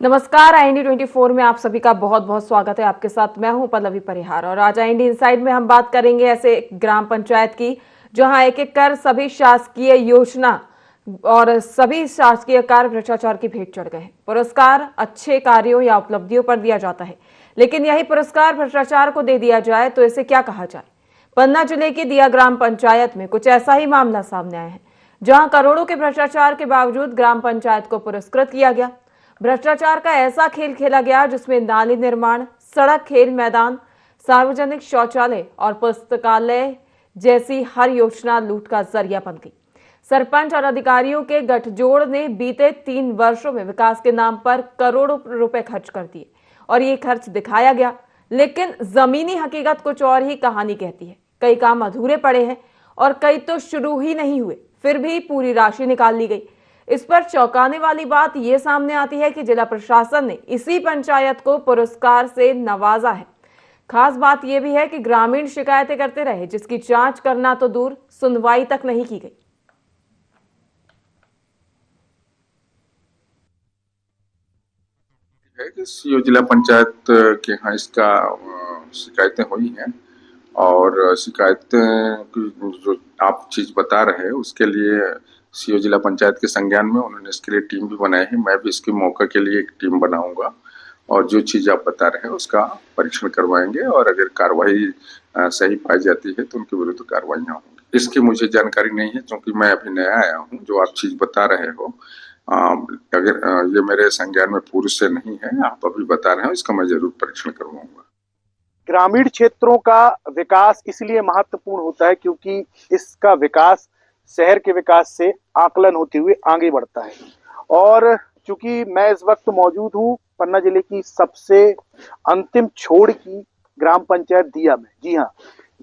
नमस्कार, IND 24 में आप सभी का बहुत बहुत स्वागत है। आपके साथ मैं हूं पल्लवी परिहार और आज IND इनसाइड में हम बात करेंगे ऐसे ग्राम पंचायत की जहां एक एक कर सभी शासकीय योजना और सभी शासकीय कार्य भ्रष्टाचार की भेंट चढ़ गए हैं। पुरस्कार अच्छे कार्यों या उपलब्धियों पर दिया जाता है, लेकिन यही पुरस्कार भ्रष्टाचार को दे दिया जाए तो इसे क्या कहा जाए। पन्ना जिले की दिया ग्राम पंचायत में कुछ ऐसा ही मामला सामने आया है, जहां करोड़ों के भ्रष्टाचार के बावजूद ग्राम पंचायत को पुरस्कृत किया गया। भ्रष्टाचार का ऐसा खेल खेला गया जिसमें नाली निर्माण, सड़क, खेल मैदान, सार्वजनिक शौचालय और पुस्तकालय जैसी हर योजना लूट का जरिया बन गई। सरपंच और अधिकारियों के गठजोड़ ने बीते 3 वर्षों में विकास के नाम पर करोड़ों रुपए खर्च कर दिए और ये खर्च दिखाया गया, लेकिन जमीनी हकीकत कुछ और ही कहानी कहती है। कई काम अधूरे पड़े हैं और कई तो शुरू ही नहीं हुए, फिर भी पूरी राशि निकाल ली गई। इस पर चौंकाने वाली बात यह सामने आती है कि जिला प्रशासन ने इसी पंचायत को पुरस्कार से नवाजा है। खास बात यह भी है कि ग्रामीण शिकायतें करते रहे, जिसकी जांच करना तो दूर, सुनवाई तक नहीं की गई। है कि सीओ जिला पंचायत के यहाँ इसका शिकायतें हुई हैं और शिकायतें की जो आप चीज बता रहे हैं उसके लिए सीओ जिला पंचायत के संज्ञान में उन्होंने इसके लिए टीम भी बनाई है। मैं भी इसके मौके के लिए एक टीम बनाऊंगा और जो चीज आप बता रहे हैं उसका परीक्षण करवाएंगे और अगर कार्रवाई सही पाई जाती है तो उनके विरुद्ध कार्रवाइयाँ होंगी। इसकी मुझे जानकारी नहीं है क्योंकि मैं अभी नया आया हूँ। जो आप चीज बता रहे हो अगर ये मेरे संज्ञान में पूर्व से नहीं है, आप अभी बता रहे हो, इसका मैं जरूर परीक्षण करवाऊंगा। ग्रामीण क्षेत्रों का विकास इसलिए महत्वपूर्ण होता है क्योंकि इसका विकास शहर के विकास से आकलन होते हुए आगे बढ़ता है। और चूंकि मैं इस वक्त मौजूद हूँ पन्ना जिले की सबसे अंतिम छोर की ग्राम पंचायत दिया में। जी हाँ,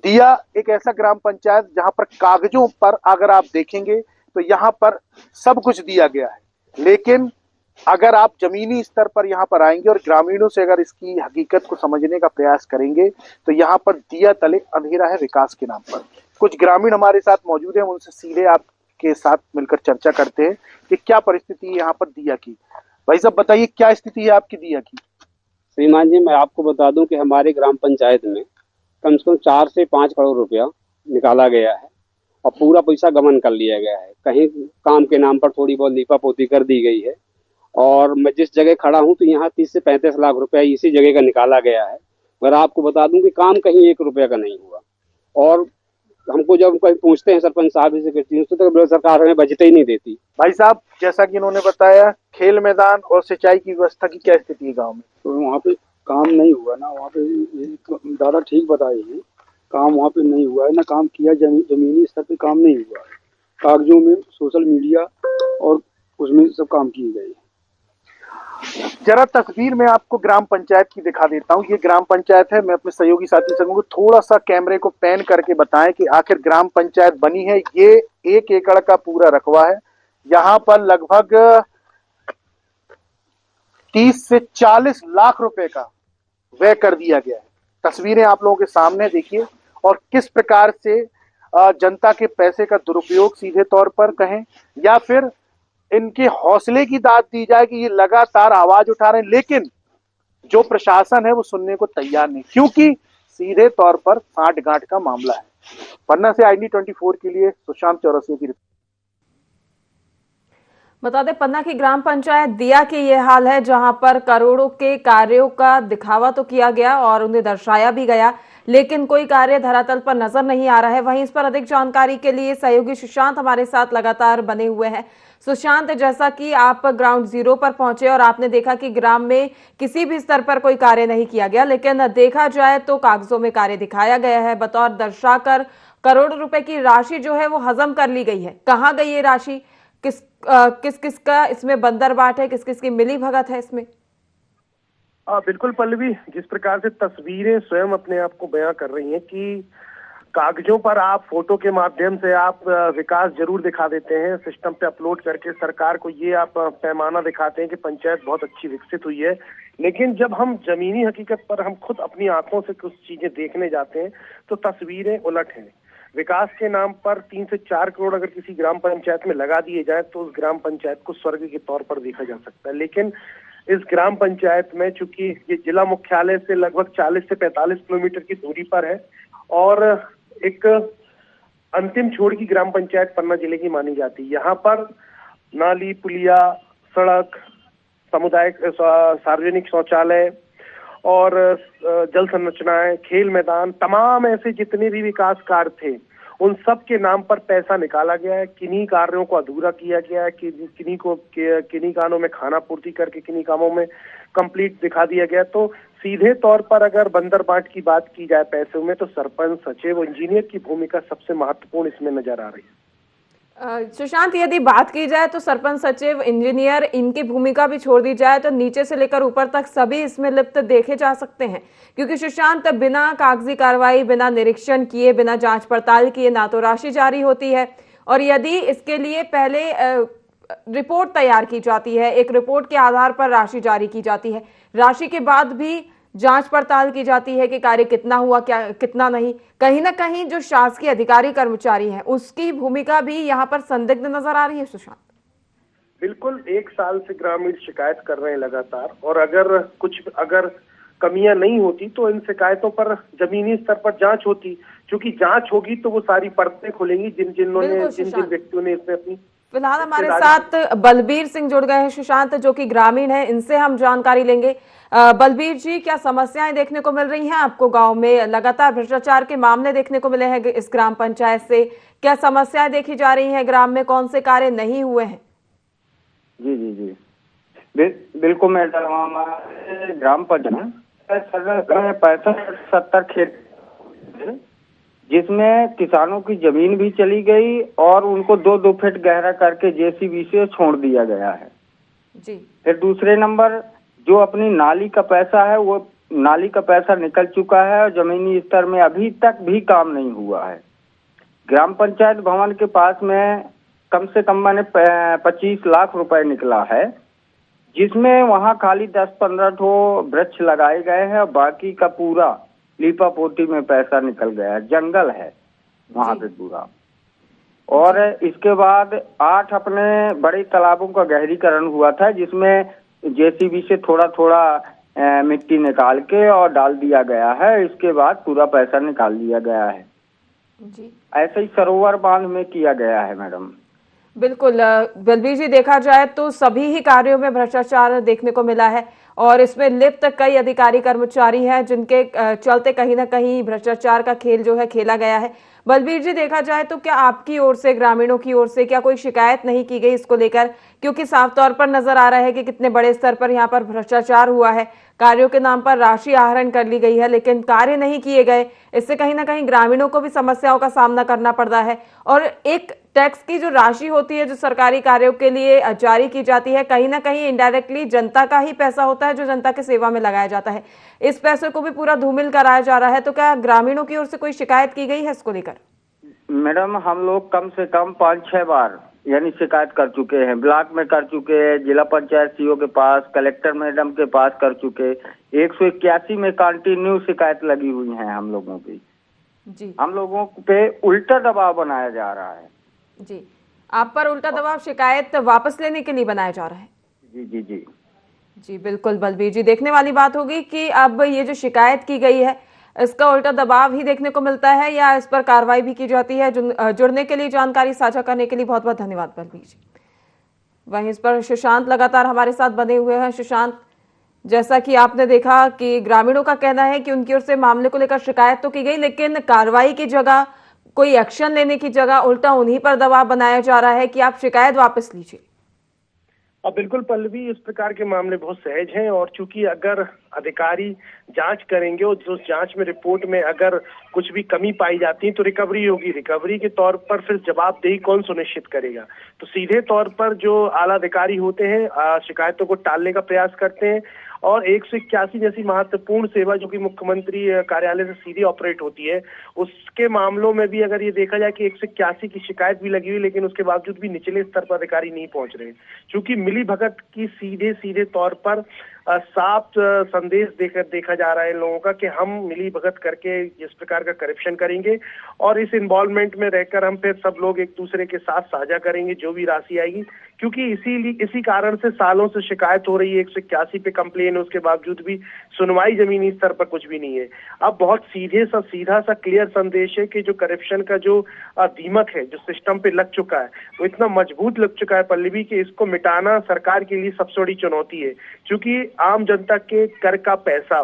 दिया एक ऐसा ग्राम पंचायत जहां पर कागजों पर अगर आप देखेंगे तो यहाँ पर सब कुछ दिया गया है, लेकिन अगर आप जमीनी स्तर पर यहाँ पर आएंगे और ग्रामीणों से अगर इसकी हकीकत को समझने का प्रयास करेंगे तो यहाँ पर दिया तले अंधेरा है विकास के नाम पर। कुछ ग्रामीण हमारे साथ मौजूद हैं, उनसे सीधे आपके साथ मिलकर चर्चा करते हैं कि क्या परिस्थिति है यहाँ पर दिया की। भाई साहब बताइए, क्या स्थिति है आपकी दिया की? श्रीमान जी, मैं आपको बता दूं कि हमारे ग्राम पंचायत में कम से कम 4 से 5 करोड़ रुपया निकाला गया है और पूरा पैसा गबन कर लिया गया है। कहीं काम के नाम पर थोड़ी बहुत लीपा पोती कर दी गई है और मैं जिस जगह खड़ा हूं तो यहाँ 30 से 35 लाख रुपया इसी जगह का निकाला गया है। मगर आपको बता दूं कि काम कहीं 1 रुपया का नहीं हुआ और हमको जब कहीं पूछते हैं सरपंच साहब से तो सरकार हमें बजट ही नहीं देती। भाई साहब, जैसा कि इन्होंने बताया, खेल मैदान और सिंचाई की व्यवस्था की क्या स्थिति है गाँव में? तो वहाँ पे काम नहीं हुआ ना, वहाँ पे दादा ठीक बताए हैं, काम वहाँ पे नहीं हुआ है ना, काम किया जमीनी स्तर पे काम नहीं हुआ है। कागजों में, सोशल मीडिया और उसमें सब काम किए गए। जरा तस्वीर में आपको ग्राम पंचायत की दिखा देता हूँ। ये ग्राम पंचायत है। मैं अपने सहयोगी साथी से कहूँगा थोड़ा सा कैमरे को पैन करके बताएं कि आखिर ग्राम पंचायत बनी है। ये 1 एकड़ का पूरा रकबा है। यहाँ पर लगभग 30 से 40 लाख रुपए का व्यय कर दिया गया है। तस्वीरें आप लोगों के सामने देखिए और किस प्रकार से जनता के पैसे का दुरुपयोग सीधे तौर पर कहें या फिर इनके हौसले की दाद दी जाए कि ये लगातार आवाज उठा रहे हैं, लेकिन जो प्रशासन है वो सुनने को तैयार नहीं, क्योंकि सीधे तौर पर साठ गांठ का मामला है। पन्ना से IND 24 के लिए सुशांत चौरसिया की रिपोर्ट। बता दें, पन्ना की ग्राम पंचायत दिया की ये हाल है, जहां पर करोड़ों के कार्यों का दिखावा तो किया गया और उन्हें दर्शाया भी गया, लेकिन कोई कार्य धरातल पर नजर नहीं आ रहा है। वहीं इस पर अधिक जानकारी के लिए सहयोगी सुशांत हमारे साथ लगातार बने हुए हैं। सुशांत, जैसा कि आप ग्राउंड जीरो पर पहुंचे और आपने देखा कि ग्राम में किसी भी स्तर पर कोई कार्य नहीं किया गया, लेकिन देखा जाए तो कागजों में कार्य दिखाया गया है। बतौर दर्शाकर करोड़ रुपए की राशि जो है वो हजम कर ली गई है। कहाँ गई ये राशि? किस किस का इसमें बंदरबाट है? किस किस की मिली भगत है इसमें? बिल्कुल पल्लवी, जिस प्रकार से तस्वीरें स्वयं अपने आप को बयां कर रही हैं कि कागजों पर आप फोटो के माध्यम से आप विकास जरूर दिखा देते हैं, सिस्टम पे अपलोड करके सरकार को ये आप पैमाना दिखाते हैं कि पंचायत बहुत अच्छी विकसित हुई है, लेकिन जब हम जमीनी हकीकत पर हम खुद अपनी आंखों से कुछ चीजें देखने जाते हैं तो तस्वीरें उलट हैं। विकास के नाम पर 3 से 4 करोड़ अगर किसी ग्राम पंचायत में लगा दिए जाए तो उस ग्राम पंचायत को स्वर्ग के तौर पर देखा जा सकता है, लेकिन इस ग्राम पंचायत में, चूंकि ये जिला मुख्यालय से लगभग 40 से 45 किलोमीटर की दूरी पर है और एक अंतिम छोर की ग्राम पंचायत पन्ना जिले की मानी जाती है। यहाँ पर नाली, पुलिया, सड़क, सामुदायिक सार्वजनिक शौचालय और जल संरचनाएं, खेल मैदान, तमाम ऐसे जितने भी विकास कार्य थे उन सब के नाम पर पैसा निकाला गया है। किन्हीं कार्यों को अधूरा किया गया है, किन्हीं कामों में खाना पूर्ति करके किन्हीं कामों में कंप्लीट दिखा दिया गया। तो सीधे तौर पर अगर बंदर बाट की बात की जाए पैसों में, तो सरपंच, सचिव, इंजीनियर की भूमिका सबसे महत्वपूर्ण इसमें नजर आ रही है। सुशांत, यदि बात की जाए तो सरपंच, सचिव, इंजीनियर, इनकी भूमिका भी छोड़ दी जाए तो नीचे से लेकर ऊपर तक सभी इसमें लिप्त देखे जा सकते हैं, क्योंकि सुशांत, बिना कागजी कार्रवाई, बिना निरीक्षण किए, बिना जांच पड़ताल किए ना तो राशि जारी होती है, और यदि इसके लिए पहले रिपोर्ट तैयार की जाती है, एक रिपोर्ट के आधार पर राशि जारी की जाती है, राशि के बाद भी जांच पड़ताल की जाती है कि कार्य कितना हुआ, क्या कितना नहीं, कहीं ना कहीं जो शासकीय अधिकारी कर्मचारी हैं उसकी भूमिका भी यहाँ पर संदिग्ध नजर आ रही है। सुशांत, बिल्कुल 1 साल से ग्रामीण शिकायत कर रहे हैं लगातार, और अगर कमियां नहीं होती तो इन शिकायतों पर जमीनी स्तर पर जांच होती। क्योंकि जांच होगी तो वो सारी परतें खुलेंगी जिन जिन व्यक्तियों ने इसमें अपनी। फिलहाल हमारे साथ बलबीर सिंह जुड़ गए हैं सुशांत, जो कि ग्रामीण हैं, इनसे हम जानकारी लेंगे। बलबीर जी, क्या समस्याएं देखने को मिल रही हैं आपको गांव में? लगातार भ्रष्टाचार के मामले देखने को मिले हैं इस ग्राम पंचायत से, क्या समस्याएं देखी जा रही हैं ग्राम में? कौन से कार्य नहीं हुए हैं? जी जी जी बिल्कुल मैडम, हमारे ग्राम पंचायत 65-70 खेत जिसमें किसानों की जमीन भी चली गई और उनको 2-2 फीट गहरा करके जेसीबी से छोड़ दिया गया है जी। फिर दूसरे नंबर, जो अपनी नाली का पैसा है वो नाली का पैसा निकल चुका है और जमीनी स्तर में अभी तक भी काम नहीं हुआ है। ग्राम पंचायत भवन के पास में कम से कम मैंने 25 लाख रुपए निकला है, जिसमें वहाँ खाली 10-15 ठो वृक्ष लगाए गए हैं और बाकी का पूरा लीपा पोती में पैसा निकल गया है। जंगल है वहाँ पे पूरा। और इसके बाद 8 अपने बड़े तालाबों का गहरीकरण हुआ था, जिसमें जेसीबी से थोड़ा थोड़ा मिट्टी निकाल के और डाल दिया गया है। इसके बाद पूरा पैसा निकाल लिया गया है जी। ऐसे ही सरोवर बांध में किया गया है मैडम। बिल्कुल बलबीर जी, देखा जाए तो सभी ही कार्यों में भ्रष्टाचार देखने को मिला है और इसमें लिप्त कई अधिकारी कर्मचारी हैं जिनके चलते कहीं ना कहीं भ्रष्टाचार का खेल जो है खेला गया है। बलबीर जी, देखा जाए तो क्या आपकी ओर से, ग्रामीणों की ओर से क्या कोई शिकायत नहीं की गई इसको लेकर? क्योंकि साफ तौर पर नजर आ रहा है कि कितने बड़े स्तर पर यहाँ पर भ्रष्टाचार हुआ है, कार्यों के नाम पर राशि आहरण कर ली गई है लेकिन कार्य नहीं किए गए। इससे कहीं ना कहीं ग्रामीणों को भी समस्याओं का सामना करना पड़ता है और एक टैक्स की जो राशि होती है जो सरकारी कार्यों के लिए जारी की जाती है, कहीं ना कहीं इनडायरेक्टली जनता का ही पैसा होता है जो जनता के सेवा में लगाया जाता है। इस पैसे को भी पूरा धूमिल कराया जा रहा है, तो क्या ग्रामीणों की ओर से कोई शिकायत की गई है इसको लेकर? मैडम, हम लोग कम से कम 5-6 बार यानी शिकायत कर चुके हैं। ब्लॉक में कर चुके हैं, जिला पंचायत सीओ के पास, कलेक्टर मैडम के पास कर चुके। 181 में कंटिन्यू शिकायत लगी हुई है हम लोगों की जी। हम लोगों पे उल्टा दबाव बनाया जा रहा है जी। आप पर उल्टा दबाव शिकायत वापस लेने के लिए बनाया जा रहा है? जी जी जी जी बिल्कुल बलबीर जी, देखने वाली बात होगी कि अब ये जो शिकायत की गई है इसका उल्टा दबाव ही देखने को मिलता है या इस पर कार्रवाई भी की जाती है। जुड़ने के लिए, जानकारी साझा करने के लिए बहुत बहुत धन्यवाद बलबीर जी। वहीं इस पर सुशांत लगातार हमारे साथ बने हुए हैं। सुशांत, जैसा कि आपने देखा कि ग्रामीणों का कहना है कि उनकी ओर से मामले को लेकर शिकायत तो की गई लेकिन कार्रवाई की जगह, कोई एक्शन लेने की जगह उल्टा उन्हीं पर दबाव बनाया जा रहा है कि आप शिकायत वापस लीजिए। अब बिल्कुल पल्लवी, इस प्रकार के मामले बहुत सहज हैं और चूंकि अगर अधिकारी जांच करेंगे और उस जांच में रिपोर्ट में अगर कुछ भी कमी पाई जाती है तो रिकवरी होगी। रिकवरी के तौर पर फिर जवाबदेही कौन सुनिश्चित करेगा? तो सीधे तौर पर जो आला अधिकारी होते हैं शिकायतों को टालने का प्रयास करते हैं और 181 जैसी महत्वपूर्ण सेवा जो कि मुख्यमंत्री कार्यालय से सीधी ऑपरेट होती है, उसके मामलों में भी अगर ये देखा जाए कि 181 की शिकायत भी लगी हुई लेकिन उसके बावजूद भी निचले स्तर पर अधिकारी नहीं पहुंच रहे, क्योंकि मिली भगत की सीधे तौर पर साफ संदेश देखा जा रहा है इन लोगों का कि हम मिली भगत करके जिस प्रकार का करप्शन करेंगे और इस इन्वॉल्वमेंट में रहकर हम फिर सब लोग एक दूसरे के साथ साझा करेंगे जो भी राशि आएगी, क्योंकि इसी कारण से सालों से शिकायत हो रही है। 181 पे कंप्लेन है, उसके बावजूद भी सुनवाई जमीनी स्तर पर कुछ भी नहीं है। अब बहुत सीधा सा क्लियर संदेश है कि जो करप्शन का जो दीमक है जो सिस्टम पे लग चुका है वो इतना मजबूत लग चुका है पल्लवी कि इसको मिटाना सरकार के लिए सबसे बड़ी चुनौती है, क्योंकि आम जनता के कर का पैसा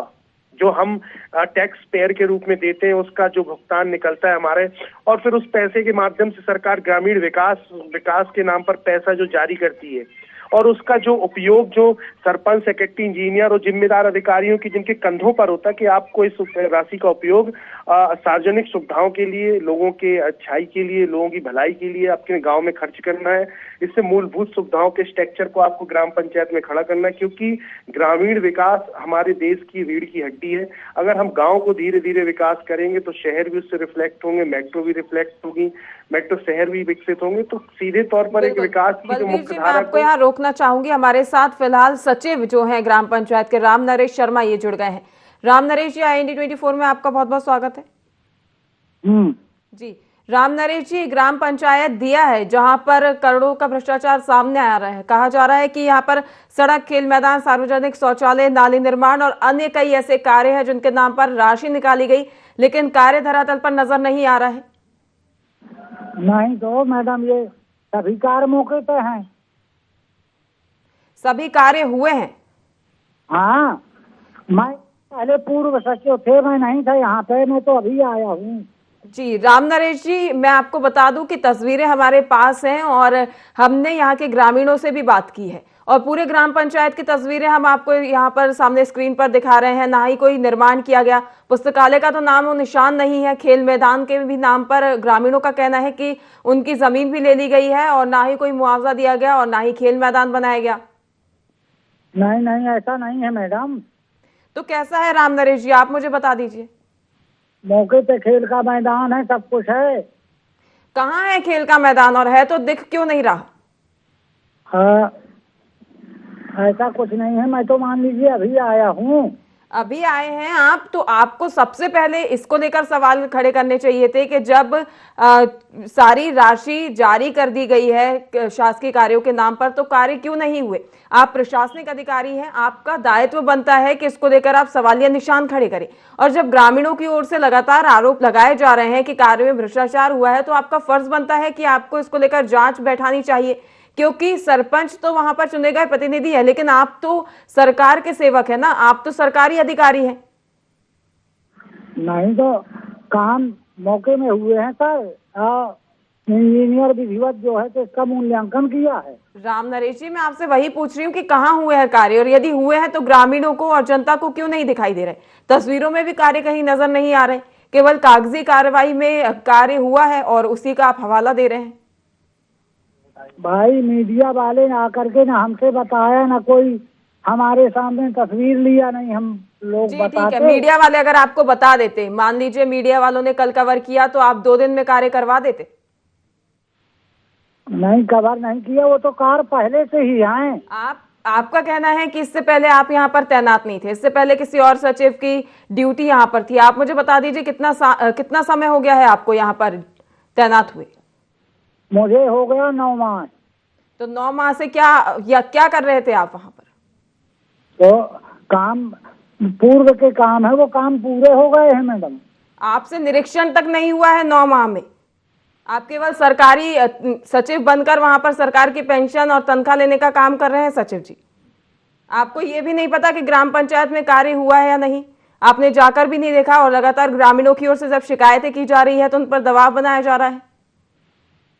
जो हम टैक्स पेयर के रूप में देते हैं उसका जो भुगतान निकलता है हमारे, और फिर उस पैसे के माध्यम से सरकार ग्रामीण विकास के नाम पर पैसा जो जारी करती है और उसका जो उपयोग जो सरपंच, सेक्रेटरी, इंजीनियर और जिम्मेदार अधिकारियों की जिनके कंधों पर होता है कि आपको इस राशि का उपयोग सार्वजनिक सुविधाओं के लिए, लोगों के अच्छाई के लिए, लोगों की भलाई के लिए अपने गांव में खर्च करना है। इससे मूलभूत सुविधाओं के स्ट्रक्चर को आपको ग्राम पंचायत में खड़ा करना है, क्योंकि ग्रामीण विकास हमारे देश की रीढ़ की हड्डी है। अगर हम गाँव को धीरे धीरे विकास करेंगे तो शहर भी उससे रिफ्लेक्ट होंगे, मेट्रो भी रिफ्लेक्ट होगी, मेट्रो शहर भी विकसित होंगे, तो सीधे तौर पर एक विकास की जो मुख्य धारा आपको यहाँ रोकना चाहूंगी। हमारे साथ फिलहाल सचिव जो हैं ग्राम पंचायत के राम नरेश शर्मा ये जुड़ गए हैं। राम नरेश जी, IND 24 में आपका बहुत बहुत स्वागत है। जी राम नरेश जी, ग्राम पंचायत दिया है जहां पर करोड़ों का भ्रष्टाचार सामने आ रहा है। कहा जा रहा है कि यहाँ पर सड़क, खेल मैदान, सार्वजनिक शौचालय, नाली निर्माण और अन्य कई ऐसे कार्य हैं जिनके नाम पर राशि निकाली गई, लेकिन कार्य धरातल पर नजर नहीं आ रहा है। नहीं तो मैडम, ये सभी कार्य मौके पे हैं, सभी कार्य हुए हैं। हाँ, मैं पहले पूर्व सचिव थे, मैं नहीं था यहाँ पे, मैं तो अभी आया हूँ। जी राम नरेश जी, मैं आपको बता दूं कि तस्वीरें हमारे पास हैं और हमने यहाँ के ग्रामीणों से भी बात की है और पूरे ग्राम पंचायत की तस्वीरें हम आपको यहाँ पर सामने स्क्रीन पर दिखा रहे हैं। ना ही कोई निर्माण किया गया, पुस्तकालय का तो नाम और निशान नहीं है, खेल मैदान के भी नाम पर ग्रामीणों का कहना है कि उनकी जमीन भी ले ली गई है और ना ही कोई मुआवजा दिया गया और ना ही खेल मैदान बनाया गया। नहीं नहीं, ऐसा नहीं है मैडम। तो कैसा है राम नरेश जी, आप मुझे बता दीजिए। मौके पे खेल का मैदान है, सब कुछ है। कहाँ है खेल का मैदान, और है तो दिख क्यों नहीं रहा? हाँ, ऐसा कुछ नहीं है, मैं तो मान लीजिए अभी आया हूँ। अभी आए हैं आप, तो आपको सबसे पहले इसको लेकर सवाल खड़े करने चाहिए थे कि जब सारी राशि जारी कर दी गई है शासकीय कार्यों के नाम पर, तो कार्य क्यों नहीं हुए? आप प्रशासनिक अधिकारी हैं, आपका दायित्व बनता है कि इसको लेकर आप सवालिया निशान खड़े करें। और जब ग्रामीणों की ओर से लगातार आरोप लगाए जा रहे हैं कि कार्य में भ्रष्टाचार हुआ है, तो आपका फर्ज बनता है कि आपको इसको लेकर जांच बैठानी चाहिए, क्योंकि सरपंच तो वहां पर चुने गए प्रतिनिधि है, लेकिन आप तो सरकार के सेवक है ना, आप तो सरकारी अधिकारी हैं। नहीं तो काम मौके में हुए हैं सर, इंजीनियर विधिवत जो है तो इसका मूल्यांकन किया है। राम नरेश जी, मैं आपसे वही पूछ रही हूँ कि कहाँ हुए हैं कार्य, और यदि हुए हैं तो ग्रामीणों को और जनता को क्यों नहीं दिखाई दे रहे? तस्वीरों में भी कार्य कहीं नजर नहीं आ रहे, केवल कागजी कार्रवाई में कार्य हुआ है और उसी का आप हवाला दे रहे हैं। भाई मीडिया वाले आकर के ना हमसे बताया, ना कोई हमारे सामने तस्वीर लिया, नहीं हम लोग जी बताते। ठीक है, मीडिया वाले अगर आपको बता देते, मान लीजिए मीडिया वालों ने कल कवर किया, तो आप 2 दिन में कार्य करवा देते? नहीं, कवर नहीं किया, वो तो कार पहले से ही आए। आपका कहना है कि इससे पहले आप यहाँ पर तैनात नहीं थे, इससे पहले किसी और सचिव की ड्यूटी यहाँ पर थी। आप मुझे बता दीजिए कितना समय हो गया है आपको यहाँ पर तैनात हुए? मुझे हो गया 9 माह। तो 9 माह से क्या कर रहे थे आप वहां पर? तो काम पूर्व के काम है, वो काम पूरे हो गए हैं मैडम। आपसे निरीक्षण तक नहीं हुआ है 9 माह में? आप केवल सरकारी सचिव बनकर वहां पर सरकार की पेंशन और तनख्वाह लेने का काम कर रहे हैं सचिव जी। आपको ये भी नहीं पता कि ग्राम पंचायत में कार्य हुआ है या नहीं? आपने जाकर भी नहीं देखा और लगातार ग्रामीणों की ओर से जब शिकायतें की जा रही है तो उन पर दबाव बनाया जा रहा है।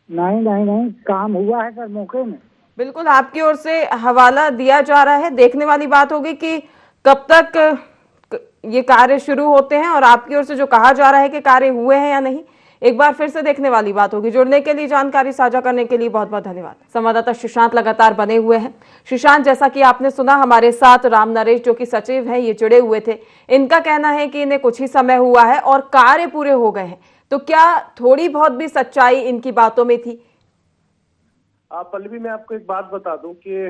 नहीं नहीं नहीं, काम हुआ है सर मौके में। बिल्कुल, आपकी ओर से हवाला दिया जा रहा है। देखने वाली बात होगी कि कब तक ये कार्य शुरू होते हैं और आपकी ओर से जो कहा जा रहा है कि कार्य हुए हैं या नहीं, एक बार फिर से देखने वाली बात होगी। जुड़ने के लिए, जानकारी साझा करने के लिए बहुत बहुत धन्यवाद। संवाददाता सुशांत लगातार बने हुए हैं। सुशांत, जैसा कि आपने सुना, हमारे साथ राम नरेश जो कि सचिव हैं, ये जुड़े हुए थे। इनका कहना है कि इन्हें कुछ ही समय हुआ है और कार्य पूरे हो गए हैं, तो क्या थोड़ी बहुत भी सच्चाई इनकी बातों में थी? पल्लवी, मैं आपको एक बात बता दूं कि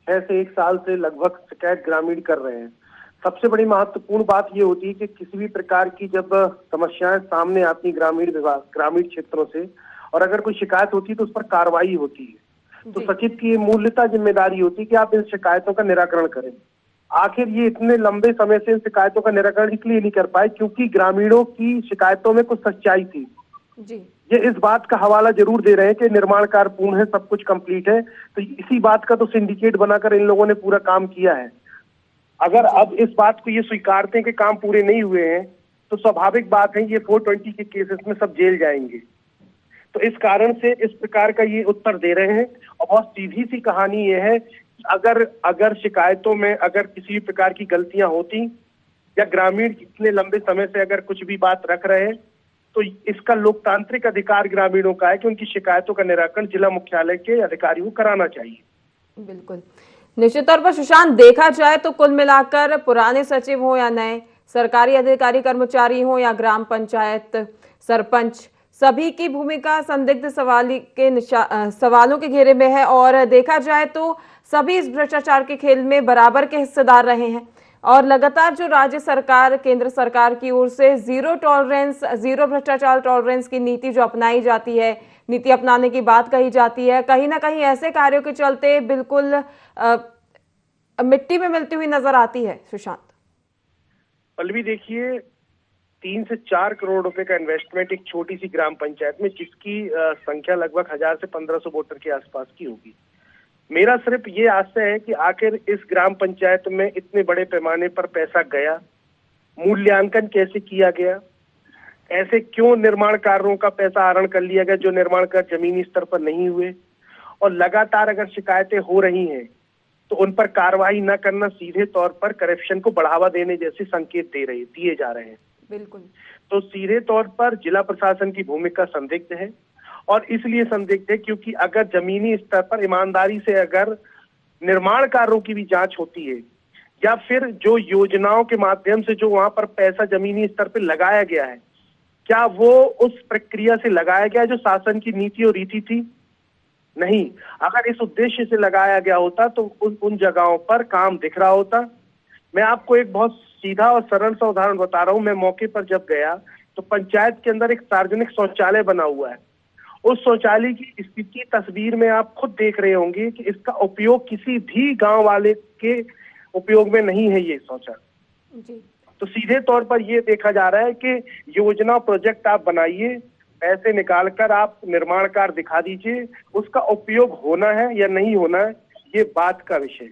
6 से 1 साल से लगभग शिकायत ग्रामीण कर रहे हैं। सबसे बड़ी महत्वपूर्ण बात ये होती है कि किसी भी प्रकार की जब समस्याएं सामने आती ग्रामीण क्षेत्रों से और अगर कोई शिकायत होती है तो उस पर कार्रवाई होती है। तो सचिव की ये मूलतः जिम्मेदारी होती है कि आप इन शिकायतों का निराकरण करें। आखिर ये इतने लंबे समय से इन शिकायतों का निराकरण इसलिए नहीं कर पाए क्योंकि ग्रामीणों की शिकायतों में कुछ सच्चाई थी। जी। ये इस बात का हवाला जरूर दे रहे हैं कि निर्माण कार्य पूर्ण है, सब कुछ कंप्लीट है, तो इसी बात का तो सिंडिकेट बनाकर इन लोगों ने पूरा काम किया है। अगर अब इस बात को ये स्वीकारते हैं कि काम पूरे नहीं हुए हैं तो स्वाभाविक बात है ये 420 के केसेस में सब जेल जाएंगे। तो इस कारण से इस प्रकार का ये उत्तर दे रहे हैं। और बहुत सीधी सी कहानी ये है कि अगर शिकायतों में अगर किसी प्रकार की गलतियां होती या ग्रामीण इतने लंबे समय से अगर कुछ भी बात रख रहे हैं तो इसका लोकतांत्रिक अधिकार ग्रामीणों का है कि उनकी शिकायतों का निराकरण जिला मुख्यालय के अधिकारियों को कराना चाहिए। बिल्कुल, निश्चित तौर पर सुशांत, देखा जाए तो कुल मिलाकर पुराने सचिव हो या नए, सरकारी अधिकारी कर्मचारी हो या ग्राम पंचायत सरपंच, सभी की भूमिका संदिग्ध सवालों के घेरे में है। और देखा जाए तो सभी इस भ्रष्टाचार के खेल में बराबर के हिस्सेदार रहे हैं। और लगातार जो राज्य सरकार, केंद्र सरकार की ओर से जीरो भ्रष्टाचार टॉलरेंस की नीति जो अपनाई जाती है, नीति अपनाने की बात कही जाती है, कहीं ना कहीं ऐसे कार्यों के चलते बिल्कुल मिट्टी में मिलती हुई नजर आती है। सुशांत, पल्लवी देखिए, 3 से 4 करोड़ रुपए का इन्वेस्टमेंट एक छोटी सी ग्राम पंचायत में, जिसकी संख्या लगभग 1000 से 1500 वोटर के आसपास की होगी। मेरा सिर्फ ये आशय है कि आखिर इस ग्राम पंचायत में इतने बड़े पैमाने पर पैसा गया, मूल्यांकन कैसे किया गया, ऐसे क्यों निर्माण कार्यों का पैसा आहरण कर लिया गया जो निर्माण कार्य जमीनी स्तर पर नहीं हुए, और लगातार अगर शिकायतें हो रही हैं तो उन पर कार्रवाई न करना सीधे तौर पर करप्शन को बढ़ावा देने जैसे संकेत दिए जा रहे हैं। बिल्कुल। तो सीधे तौर पर जिला प्रशासन की भूमिका संदिग्ध है, और इसलिए संदिग्ध है क्योंकि अगर जमीनी स्तर पर ईमानदारी से अगर निर्माण कार्यों की भी जांच होती है या फिर जो योजनाओं के माध्यम से जो वहां पर पैसा जमीनी स्तर पर लगाया गया है, क्या वो उस प्रक्रिया से लगाया गया जो शासन की नीति और रीति थी? नहीं। अगर इस उद्देश्य से लगाया गया होता तो उन जगहों पर काम दिख रहा होता। मैं आपको एक बहुत सीधा और सरल सा उदाहरण बता रहा हूं। मैं मौके पर जब गया तो पंचायत के अंदर एक सार्वजनिक शौचालय बना हुआ है। उस शौचालय की स्थिति तस्वीर में आप खुद देख रहे होंगे कि इसका उपयोग किसी भी गांव वाले के उपयोग में नहीं है ये शौचालय। तो सीधे तौर पर ये देखा जा रहा है कि योजना प्रोजेक्ट आप बनाइए, पैसे निकालकर आप निर्माण कार्य दिखा दीजिए, उसका उपयोग होना है या नहीं होना है ये बात का विषय है।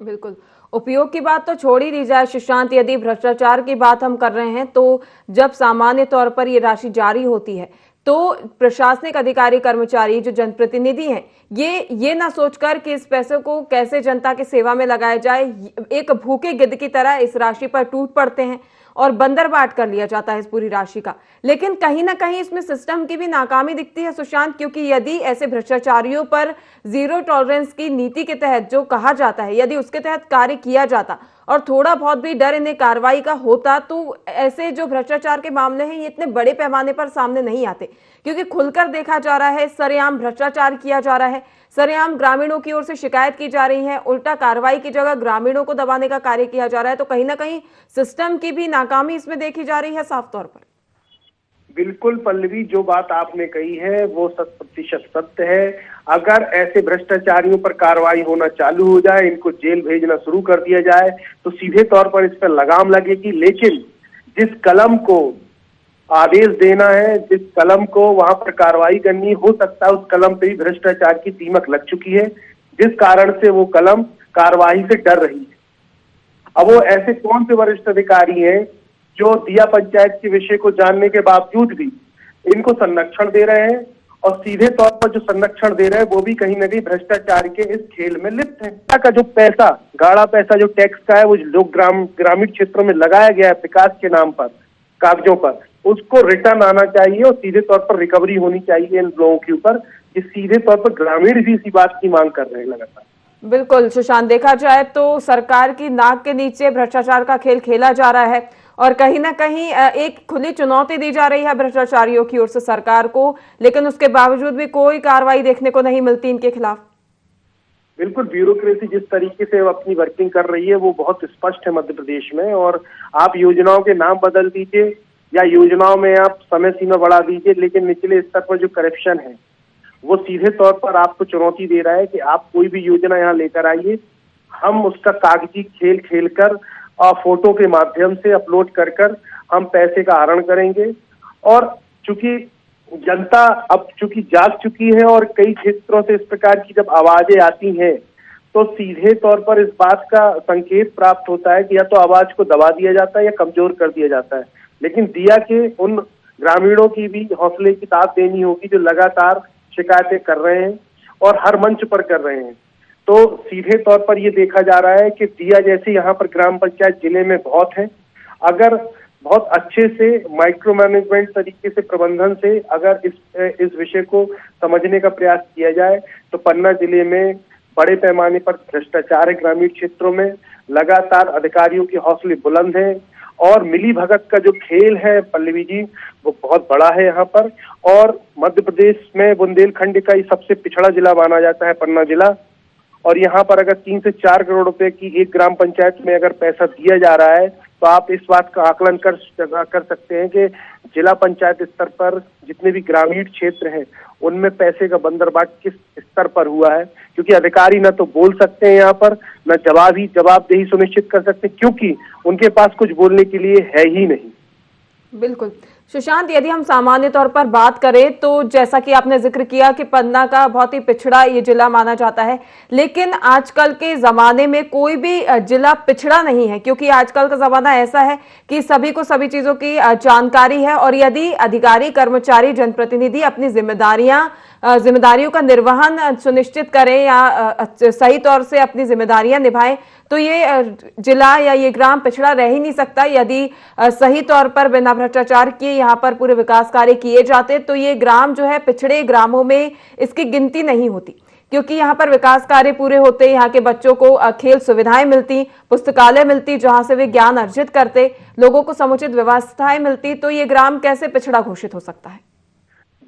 बिल्कुल, उपयोग की बात तो छोड़ ही दी जाए सुशांत, यदि भ्रष्टाचार की बात हम कर रहे हैं तो जब सामान्य तौर पर ये राशि जारी होती है तो प्रशासनिक अधिकारी कर्मचारी जो जनप्रतिनिधि हैं ये ना सोचकर कि इस पैसे को कैसे जनता की सेवा में लगाया जाए, एक भूखे गिद्ध की तरह इस राशि पर टूट पड़ते हैं और बंदर बाट कर लिया जाता है इस पूरी राशि का। लेकिन कहीं ना कहीं इसमें सिस्टम की भी नाकामी दिखती है सुशांत, क्योंकि यदि ऐसे भ्रष्टाचारियों पर जीरो टॉलरेंस की नीति के तहत जो कहा जाता है, यदि उसके तहत कार्य किया जाता और थोड़ा बहुत भी डर इन्हें कार्रवाई का होता तो ऐसे जो भ्रष्टाचार के मामले हैं ये इतने बड़े पैमाने पर सामने नहीं आते। क्योंकि खुलकर देखा जा रहा है, सरेआम भ्रष्टाचार किया जा रहा है, सरेआम ग्रामीणों की ओर से शिकायत की जा रही है, उल्टा कार्रवाई की जगह ग्रामीणों को दबाने का कार्य किया जा रहा है। तो कहीं ना कहीं सिस्टम की भी नाकामी इसमें देखी जा रही है साफ तौर पर। बिल्कुल पल्लवी, जो बात आपने कही है वो 100% सत्य है। अगर ऐसे भ्रष्टाचारियों पर कार्रवाई होना चालू हो जाए, इनको जेल भेजना शुरू कर दिया जाए तो सीधे तौर पर इस पर लगाम लगेगी। लेकिन जिस कलम को आदेश देना है, जिस कलम को वहां पर कार्रवाई करनी हो सकता है उस कलम पे भी भ्रष्टाचार की दीमक लग चुकी है, जिस कारण से वो कलम कार्रवाई से डर रही है। अब वो ऐसे कौन से वरिष्ठ अधिकारी हैं जो दिया पंचायत के विषय को जानने के बावजूद भी इनको संरक्षण दे रहे हैं, और सीधे तौर पर जो संरक्षण दे रहे हैं वो भी कहीं ना कहीं भ्रष्टाचार के इस खेल में लिप्त है। का जो पैसा, गाढ़ा पैसा जो टैक्स का है, वो जो ग्रामीण क्षेत्रों में लगाया गया है विकास के नाम पर, कागजों पर, उसको रिटर्न आना चाहिए और सीधे तौर पर रिकवरी होनी चाहिए इन लोगों के ऊपर। ये सीधे तौर पर ग्रामीण भी इसी बात की मांग कर रहे हैं लगातार। बिल्कुल सुशांत, देखा जाए तो सरकार की नाक के नीचे भ्रष्टाचार का खेल खेला जा रहा है और कहीं ना कहीं एक खुली चुनौती दी जा रही है भ्रष्टाचारियों की ओर से सरकार को, लेकिन उसके बावजूद भी कोई कार्रवाई देखने को नहीं मिलती इनके खिलाफ। बिल्कुल, ब्यूरोक्रेसी जिस तरीके से अपनी वर्किंग कर रही है वो बहुत स्पष्ट है मध्य प्रदेश में। और आप योजनाओं के नाम बदल दीजिए या योजनाओं में आप समय सीमा बढ़ा दीजिए, लेकिन निचले स्तर पर जो करप्शन है वो सीधे तौर पर आपको चुनौती दे रहा है कि आप कोई भी योजना यहाँ लेकर आइए, हम उसका कागजी खेल खेलकर और फोटो के माध्यम से अपलोड कर हम पैसे का आहरण करेंगे। और चूंकि जनता अब चूंकि जाग चुकी है और कई क्षेत्रों से इस प्रकार की जब आवाजें आती हैं तो सीधे तौर पर इस बात का संकेत प्राप्त होता है कि या तो आवाज को दबा दिया जाता है या कमजोर कर दिया जाता है। लेकिन दिया के उन ग्रामीणों की भी हौसले की ताब देनी होगी जो लगातार शिकायतें कर रहे हैं और हर मंच पर कर रहे हैं। तो सीधे तौर पर ये देखा जा रहा है कि दिया जैसे यहाँ पर ग्राम पंचायत जिले में बहुत है, अगर बहुत अच्छे से माइक्रो मैनेजमेंट तरीके से प्रबंधन से अगर इस विषय को समझने का प्रयास किया जाए तो पन्ना जिले में बड़े पैमाने पर भ्रष्टाचार है। ग्रामीण क्षेत्रों में लगातार अधिकारियों के हौसले बुलंद हैं और मिली भगत का जो खेल है पल्लवी जी वो बहुत बड़ा है यहाँ पर। और मध्य प्रदेश में बुंदेलखंड का ये सबसे पिछड़ा जिला माना जाता है पन्ना जिला, और यहाँ पर अगर 3 से 4 करोड़ रुपए की एक ग्राम पंचायत में अगर पैसा दिया जा रहा है तो आप इस बात का आकलन कर सकते हैं कि जिला पंचायत स्तर पर जितने भी ग्रामीण क्षेत्र हैं उनमें पैसे का बंदरबाट किस स्तर पर हुआ है। क्योंकि अधिकारी न तो बोल सकते हैं यहाँ पर, न जवाबदेही सुनिश्चित कर सकते, क्योंकि उनके पास कुछ बोलने के लिए है ही नहीं। बिल्कुल सुशांत, यदि हम सामान्य तौर पर बात करें तो जैसा कि आपने जिक्र किया कि पन्ना का बहुत ही पिछड़ा ये जिला माना जाता है, लेकिन आजकल के जमाने में कोई भी जिला पिछड़ा नहीं है, क्योंकि आजकल का जमाना ऐसा है कि सभी को सभी चीजों की जानकारी है। और यदि अधिकारी, कर्मचारी, जनप्रतिनिधि अपनी जिम्मेदारियों का निर्वहन सुनिश्चित करें या सही तौर से अपनी जिम्मेदारियां निभाएं तो ये जिला या ये ग्राम पिछड़ा रह ही नहीं सकता। यदि सही तौर पर बिना भ्रष्टाचार किए यहाँ पर पूरे विकास कार्य किए जाते तो ये ग्राम जो है पिछड़े ग्रामों में इसकी गिनती नहीं होती, क्योंकि यहाँ पर विकास कार्य पूरे होते, यहाँ के बच्चों को खेल सुविधाएं मिलती, पुस्तकालय मिलती जहां से वे ज्ञान अर्जित करते, लोगों को समुचित व्यवस्थाएं मिलती, तो ये ग्राम कैसे पिछड़ा घोषित हो सकता है?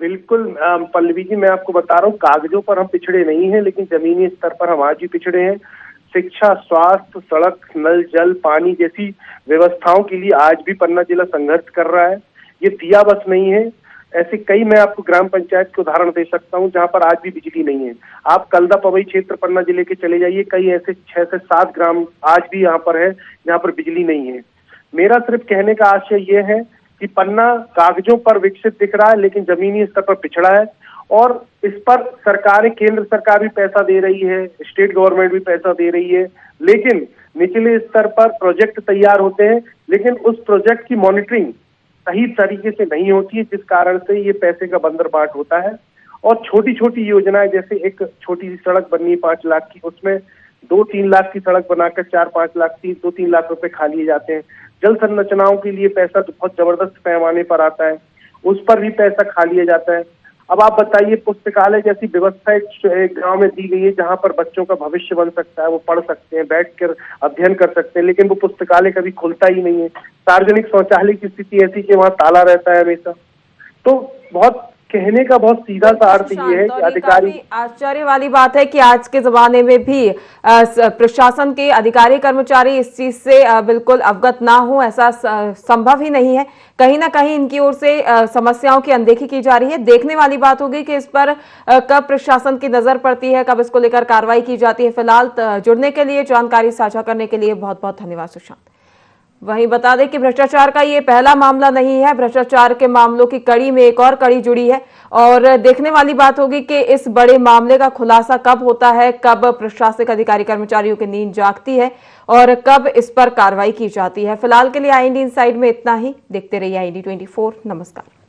बिल्कुल पल्लवी जी, मैं आपको बता रहा हूँ कागजों पर हम पिछड़े नहीं हैं, लेकिन जमीनी स्तर पर हम आज भी पिछड़े हैं। शिक्षा, स्वास्थ्य, सड़क, नल जल, पानी जैसी व्यवस्थाओं के लिए आज भी पन्ना जिला संघर्ष कर रहा है। ये दिया बस नहीं है, ऐसे कई मैं आपको ग्राम पंचायत के उदाहरण दे सकता हूं जहां पर आज भी बिजली नहीं है। आप कलदा पवई क्षेत्र पन्ना जिले के चले जाइए, कई ऐसे 6 से 7 ग्राम आज भी यहाँ पर है जहाँ पर बिजली नहीं है। मेरा सिर्फ कहने का आशय ये है कि पन्ना कागजों पर विकसित दिख रहा है लेकिन जमीनी स्तर पर पिछड़ा है, और इस पर सरकारें, केंद्र सरकार भी पैसा दे रही है, स्टेट गवर्नमेंट भी पैसा दे रही है, लेकिन निचले स्तर पर प्रोजेक्ट तैयार होते हैं लेकिन उस प्रोजेक्ट की मॉनिटरिंग सही तरीके से नहीं होती है, जिस कारण से ये पैसे का बंदरबाट होता है। और छोटी छोटी योजनाएं, जैसे एक छोटी सी सड़क बननी है 5 लाख की, उसमें 2-3 लाख की सड़क बनाकर 4-5 लाख की 2-3 लाख रुपए खा लिए जाते हैं। जल संरचनाओं के लिए पैसा तो बहुत जबरदस्त पैमाने पर आता है, उस पर भी पैसा खा लिया जाता है। अब आप बताइए, पुस्तकालय जैसी व्यवस्था एक गांव में दी गई है जहां पर बच्चों का भविष्य बन सकता है, वो पढ़ सकते हैं, बैठकर अध्ययन कर सकते हैं, लेकिन वो पुस्तकालय कभी खुलता ही नहीं है। सार्वजनिक शौचालय की स्थिति ऐसी कि वहां ताला रहता है हमेशा। तो बहुत कहने का बहुत सीधा सा अर्थ ये है कि अधिकारी, आश्चर्य वाली बात है कि आज के जमाने में भी प्रशासन के अधिकारी कर्मचारी इस चीज से बिल्कुल अवगत ना हो, ऐसा संभव ही नहीं है। कहीं ना कहीं इनकी ओर से समस्याओं की अनदेखी की जा रही है। देखने वाली बात होगी कि इस पर कब प्रशासन की नजर पड़ती है, कब इसको लेकर कार्रवाई की जाती है। फिलहाल जुड़ने के लिए, जानकारी साझा करने के लिए बहुत बहुत धन्यवाद सुशांत। वहीं बता दें कि भ्रष्टाचार का ये पहला मामला नहीं है, भ्रष्टाचार के मामलों की कड़ी में एक और कड़ी जुड़ी है और देखने वाली बात होगी कि इस बड़े मामले का खुलासा कब होता है, कब प्रशासनिक अधिकारी कर्मचारियों की नींद जागती है और कब इस पर कार्रवाई की जाती है। फिलहाल के लिए IND इनसाइड में इतना ही। देखते रहिए IND 24। नमस्कार।